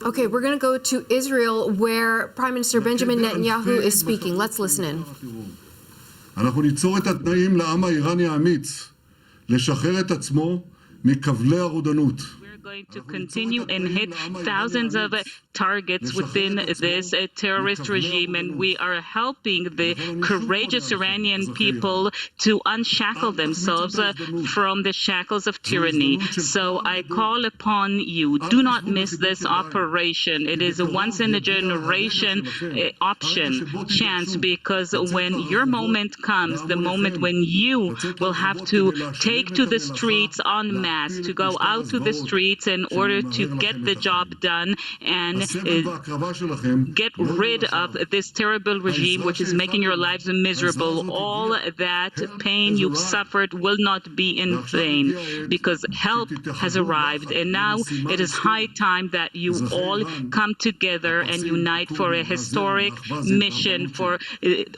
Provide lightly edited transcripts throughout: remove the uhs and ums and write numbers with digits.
Okay, we're going to go to Israel, where Prime Minister Benjamin Netanyahu is speaking. Let's listen in. אנחנו ניצור את התנאים לעם האיראני האמיץ לשחרר את עצמו מכבלי הרודנות. Going to continue and hit thousands of targets within this terrorist regime, and we are helping the courageous Iranian people to unshackle themselves from the shackles of tyranny. So I call upon you, do not miss this operation. It is a once-in-a-generation chance, because when your moment comes, the moment when you will have to take to the streets en masse, to go out to the streets in order to get the job done and get rid of this terrible regime which is making your lives miserable. All that pain you've suffered will not be in vain, because help has arrived, and now it is high time that you all come together and unite for a historic mission for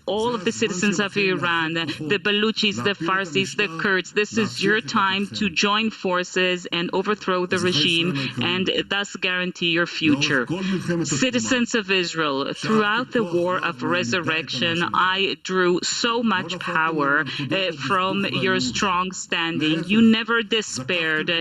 all of the citizens of Iran, the Baluchis, the Farsis, the Kurds. This is your time to join forces and overthrow the regime and thus guarantee your future. Citizens of Israel, throughout the war of resurrection, I drew so much power from your strong standing. You never despaired,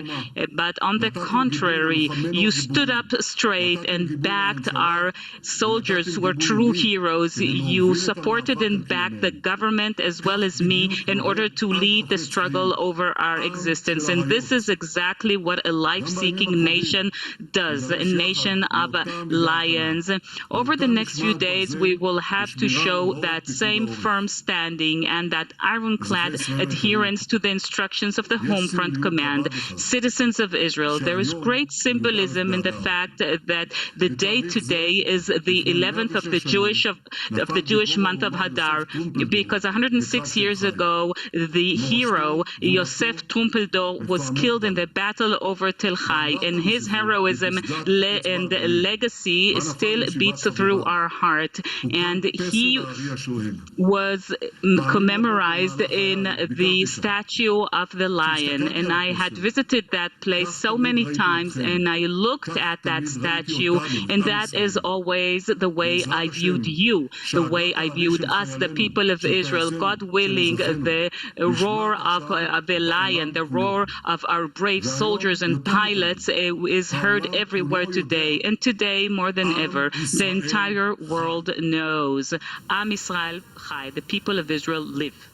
but on the contrary, you stood up straight and backed our soldiers who are true heroes. You supported and backed the government as well as me in order to lead the struggle over our existence. And this is exactly what a life-seeking nation does, a nation of lions. Over the next few days, we will have to show that same firm standing and that ironclad adherence to the instructions of the Home Front Command. Citizens of Israel, there is great symbolism in the fact that the day today is the 11th of the Jewish month of Hadar, because 106 years ago, the hero Yosef Trumpeldor was killed in the battle over Tel Hai, and his heroism and legacy still beats through our heart, and he was commemorized in the statue of the lion. And I had visited that place so many times, and I looked at that statue, and that is always the way I viewed you, the way I viewed us, the people of Israel. God willing, the roar of the lion, the roar of our brave soldiers and pilots is heard everywhere today. And today, more than ever, the entire world knows Am Yisrael Chai, the people of Israel live.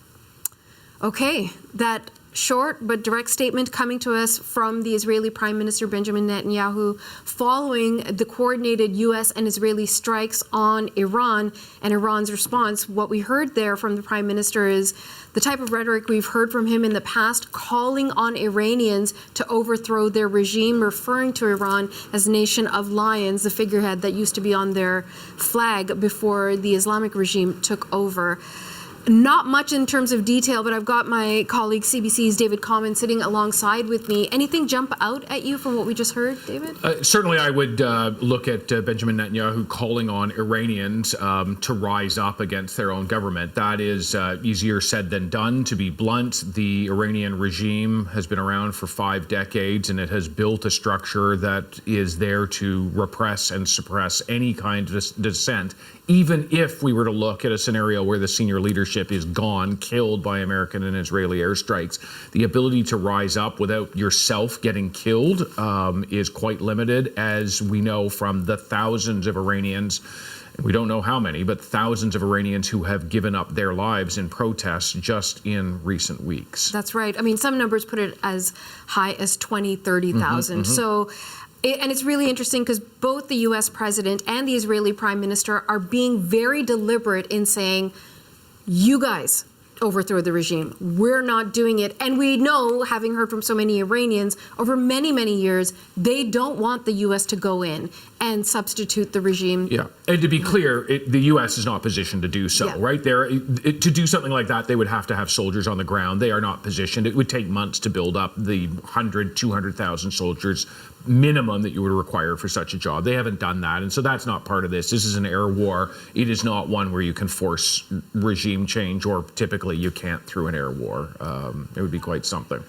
Okay, that short but direct statement coming to us from the Israeli Prime Minister Benjamin Netanyahu following the coordinated U.S. and Israeli strikes on Iran and Iran's response. What we heard there from the Prime Minister is the type of rhetoric we've heard from him in the past, calling on Iranians to overthrow their regime, referring to Iran as a nation of lions, the figurehead that used to be on their flag before the Islamic regime took over. Not much in terms of detail, but I've got my colleague CBC's David Common sitting alongside with me. Anything jump out at you from what we just heard, David? Certainly I would look at Benjamin Netanyahu calling on Iranians to rise up against their own government. That is easier said than done, to be blunt. The Iranian regime has been around for 5 decades, and it has built a structure that is there to repress and suppress any kind of dissent. Even if we were to look at a scenario where the senior leadership is gone, killed by American and Israeli airstrikes, the ability to rise up without yourself getting killed is quite limited, as we know from the thousands of Iranians, and we don't know how many, but thousands of Iranians who have given up their lives in protests just in recent weeks. That's right. I mean, some numbers put it as high as 20, 30,000. So. And it's really interesting because both the U.S. president and the Israeli prime minister are being very deliberate in saying, you guys overthrow the regime. We're not doing it. And we know, having heard from so many Iranians over many, many years, they don't want the U.S. to go in and substitute the regime. Yeah, and to be clear, the U.S. is not positioned to do so, right? To do something like that, they would have to have soldiers on the ground. They are not positioned. It would take months to build up the 100,000, 200,000 soldiers minimum that you would require for such a job. They haven't done that, and so that's not part of this. This is an air war. It is not one where you can force regime change, or typically you can't through an air war. It would be quite something.